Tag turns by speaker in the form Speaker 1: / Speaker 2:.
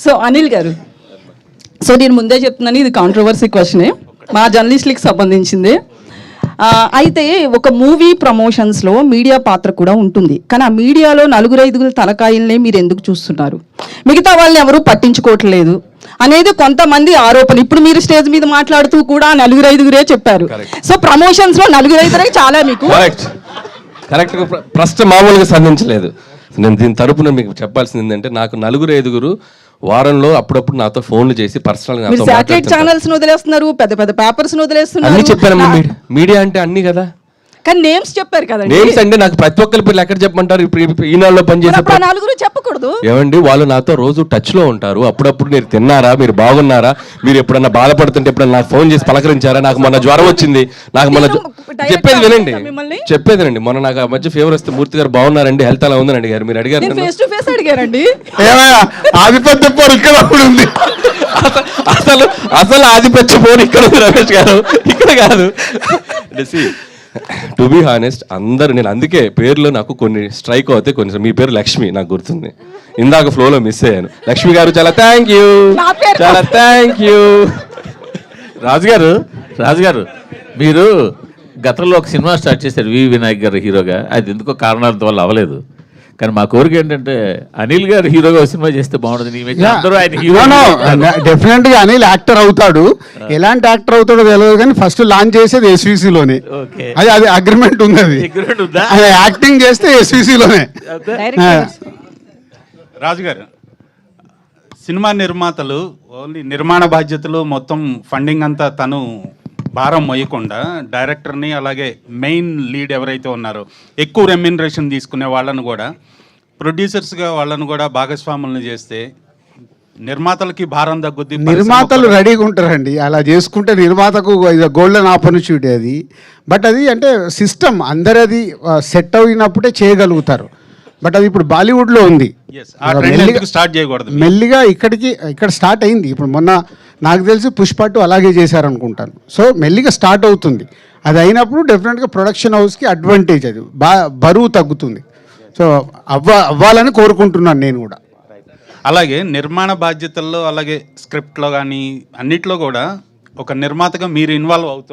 Speaker 1: So Anil గారు, so నేను ముందే చెప్తున్నాను, ఇది కాంట్రవర్సీ క్వశ్చనే, మా జర్నలిస్టులకి సంబంధించింది. అయితే ఒక మూవీ ప్రమోషన్స్లో మీడియా పాత్ర కూడా ఉంటుంది, కానీ ఆ మీడియాలో 4-5 తలకాయలనే మీరు ఎందుకు చూస్తున్నారు, మిగతా వాళ్ళని ఎవరూ పట్టించుకోవట్లేదు అనేది కొంతమంది ఆరోపణ. ఇప్పుడు మీరు స్టేజ్ మీద మాట్లాడుతూ కూడా 4-5 చెప్పారు. సో ప్రమోషన్స్లో 4-5 చాలా మీకు
Speaker 2: కరెక్ట్ ప్రశ్న మామూలుగా సంధించలేదు. నేను దీని తరపున మీకు చెప్పాల్సింది ఏంటంటే, నాకు 4-5 వారంలో అప్పుడప్పుడు నాతో ఫోన్లు చేసి పర్సనల్ గా
Speaker 1: శాటిలైట్ ఛానల్స్ వదిలేస్తున్నారు, పెద్ద పెద్ద పేపర్స్ వదిలేస్తున్నారు.
Speaker 2: అన్ని చెప్పాను, మీడియా అంటే అన్ని కదా,
Speaker 1: కానీ నేమ్స్ చెప్పారు కదా.
Speaker 2: నేమ్స్ అంటే నాకు ప్రతి ఒక్కరి పేర్లు ఎక్కడ చెప్పమంటారు? ఇప్పుడు ఈనాడులో పనిచేసే
Speaker 1: 4 చెప్పకూడదు
Speaker 2: ఏమండి, వాళ్ళు నాతో రోజు టచ్ లో ఉంటారు. అప్పుడప్పుడు మీరు తిన్నారా, మీరు బాగున్నారా, మీరు ఎప్పుడన్నా బాధపడుతుంటే ఎప్పుడన్నా ఫోన్ చేసి పలకరించారా, నాకు మొన్న జ్వరం వచ్చింది, నాకు మొన్న చెప్పేది వినండి, మొన్న నాకు ఆ మధ్య ఫీవర్ వస్తే మూర్తి గారు బాగున్నారండి, హెల్త్ అలా ఉందని అడిగారు. మీరు అడిగారు,
Speaker 1: ఫేస్ టు ఫేస్ అడిగారండి.
Speaker 2: ఆధిపత్య పోరు ఇక్కడ ఉంది, అసలు అసలు ఆధిపత్య పోరు ఇక్కడ ఉంది రమేష్ గారు, ఇక్కడ కాదు. టు బీ హానెస్ట్, అందరు నేను అందుకే పేర్లు నాకు కొన్ని స్ట్రైక్ అవుతాయి, కొన్ని. మీ పేరు లక్ష్మి నాకు గుర్తుంది, ఇందాక ఫ్లోలో మిస్ అయ్యాను. లక్ష్మి గారు చాలా థ్యాంక్ యూ, చాలా థ్యాంక్ యూ.
Speaker 3: రాజుగారు మీరు గతంలో ఒక సినిమా స్టార్ట్ చేశారు వి వినాయక్ గారు హీరోగా, అది ఎందుకో కారణాల వల్ల అవ్వలేదు. కానీ మా కోరిక ఏంటంటే అనిల్ గారు హీరోగా సినిమా చేస్తే బాగుంటుంది.
Speaker 4: డెఫినెట్ గా అనిల్ యాక్టర్ అవుతాడు, ఎలాంటి యాక్టర్ అవుతాడో తెలియదు, కానీ ఫస్ట్ లాంచ్ చేసేది ఎస్విసిలోనే. అది అగ్రిమెంట్ ఉంది, అది యాక్టింగ్ చేస్తే ఎస్విసిలోనే.
Speaker 5: రాజుగారు, సినిమా నిర్మాతలు ఓన్లీ నిర్మాణ బాధ్యతలు మొత్తం ఫండింగ్ అంతా తను భారం మొయ్యకుండా డైరెక్టర్ని, అలాగే మెయిన్ లీడ్ ఎవరైతే ఉన్నారో ఎక్కువ రెమ్యునరేషన్ తీసుకునే వాళ్ళను కూడా, ప్రొడ్యూసర్స్గా వాళ్ళను కూడా భాగస్వాములను చేస్తే నిర్మాతలకి భారం తగ్గుద్ది.
Speaker 4: నిర్మాతలు రెడీగా ఉంటారండి, అలా చేసుకుంటే నిర్మాతకు గోల్డెన్ ఆపర్చునిటీ అది. బట్ అది అంటే సిస్టమ్ అందరు అది సెట్ అయినప్పుడే చేయగలుగుతారు. బట్ అది ఇప్పుడు బాలీవుడ్లో ఉంది,
Speaker 5: స్టార్ట్ చేయకూడదు,
Speaker 4: మెల్లిగా ఇక్కడ స్టార్ట్ అయింది. ఇప్పుడు మొన్న నాకు తెలిసి పుష్ప 2 అలాగే చేశారనుకుంటాను. సో మెల్లిగా స్టార్ట్ అవుతుంది, అది అయినప్పుడు డెఫినెట్గా ప్రొడక్షన్ హౌస్కి అడ్వాంటేజ్, అది బరువు తగ్గుతుంది. సో అవ్వాలని కోరుకుంటున్నాను నేను కూడా.
Speaker 5: అలాగే నిర్మాణ బాధ్యతల్లో, అలాగే స్క్రిప్ట్లో కానీ అన్నిట్లో కూడా ఒక నిర్మాతగా మీరు ఇన్వాల్వ్ అవుతుంది.